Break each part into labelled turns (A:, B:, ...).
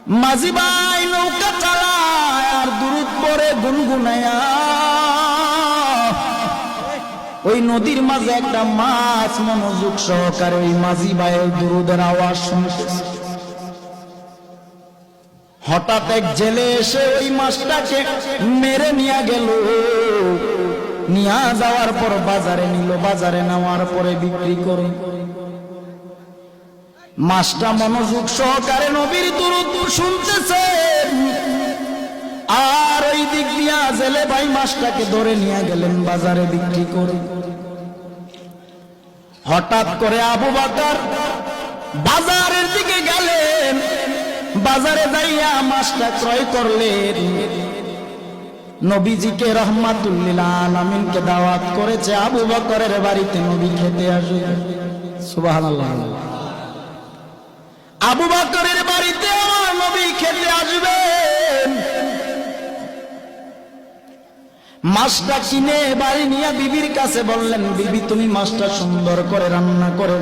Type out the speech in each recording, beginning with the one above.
A: মাঝি ভাই নৌকা চালায় আর দুরুদ পড়ে গুনগুনায়া। ওই নদীর মাঝে একটা মাছ মনোযোগ সহকারে ওই মাঝি ভাইয়ের দুরুদের আওয়াজ শুনতেছে। হঠাৎ এক জেলে এসে ওই মাছটাকে মেরে নিয়ে গেল। নিয়ে যাওয়ার পর বাজারে নিল, বাজারে নেওয়ার পরে বিক্রি করে। মাছটা মনোযোগ সহকারে নবীর দুরূদ শুনতেছে, আর ওই দিক দিয়া জেলে ভাই মাছটাকে ধরে নিয়ে গেলেন বাজারে বিক্রি করে। হঠাৎ করে আবু বকর বাজারের দিকে গেলেন, বাজারে যাইয়া মাছটা ক্রয় করলেন। নবীজিকে রাহমাতুল লিল আলামিনকে দাওয়াত করেছে আবু বকরের বাড়িতে নবী খেতে আসবে। সুবহানাল্লাহ। আবু বকরের বাড়িতে আমার নবী খেতে আসবেন। মাছটা কিনে বাড়ি নিয়ে বিবির কাছে বললেন, বিবি তুমি মাছটা সুন্দর করে রান্না করে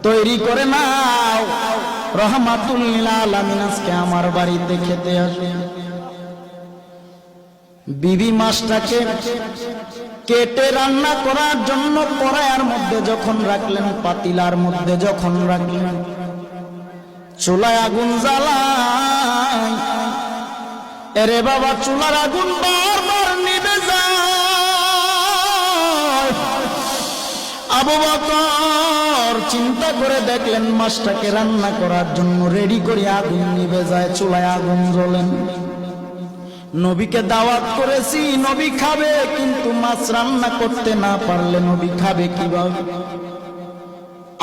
A: তৈরি করে নাও, রাহমাতুল লিল আলামিন আজকে আমার বাড়িতে খেতে আসবে। বিবি মাছটাকে কেটে রান্না করার জন্য কড়াইয়ের মধ্যে যখন রাখলেন, পাতিলার মধ্যে যখন রাখলেন, চুলায় আগুন জ্বালায়। এরে বাবা, চুলার আগুন বারবার নিভে যায়। আবু বকর চিন্তা করে দেখলেন মাছটাকে রান্না করার জন্য রেডি করে আগুন নিভে যায়, চুলায় আগুন জ্বলেন। নবীকে দাওয়াত করেছি, নবী খাবে, কিন্তু মাছ রান্না করতে না পারলে নবী খাবে কিভাবে?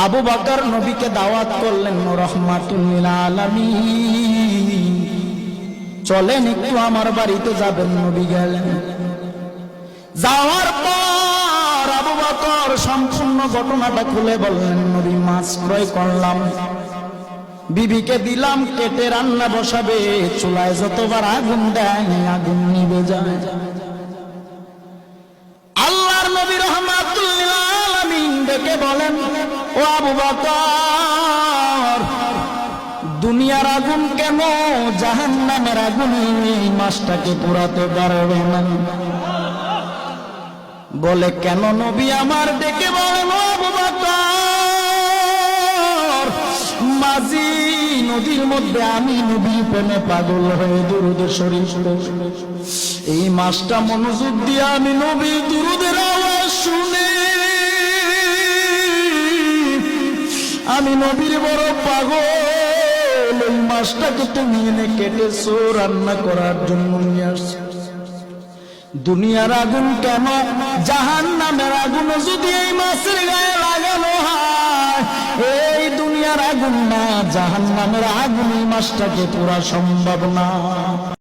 A: আবু বকর নবীকে দাওয়াত করলেন, রাহমাতুল লিল আলামিন চলেন একটু আমার বাড়িতে যাবেন। নবী গেলেন। যাওয়ার পর আবু বকর সম্পূর্ণ ঘটনাটা খুলে বললেন, নবী মাছ ক্রয় করলাম, বিবিকে দিলাম, কেটে রান্না বসাবে, চুলায় যতবার আগুন দেয় আগুন নিভে যায়। আল্লাহর নবী রাহমাতুল লিল আলামিন ডেকে বলেন, ও আবু বকর, দুনিয়ার আগুন কেন জাহান্নামের আগুন এই মাছটাকে পোড়াতে পারবে না? বলে কেন? নবী আমার ডেকে বলেন, ও আবু বকর, মাঝি নদীর মধ্যে আমি নবী প্রেমে পাগল হয়ে দুরূদ শরীফ এই মাছটা মনোযোগ দিয়ে আমি নবী দুরূদের আওয়াজ শুনে আমি নবীর বড় পাগল। ওই মাছটাকে তুমি এনে কেটেছো, রান্না করার জন্য নিয়ে আসছো। দুনিয়ার আগুন কেন জাহান্নামের আগুন যদি এই মাছের গায়ে লাগানো হয়, এই দুনিয়ার আগুন না জাহান্নামের আগুন এই মাছটাকে পুরা সম্ভব না।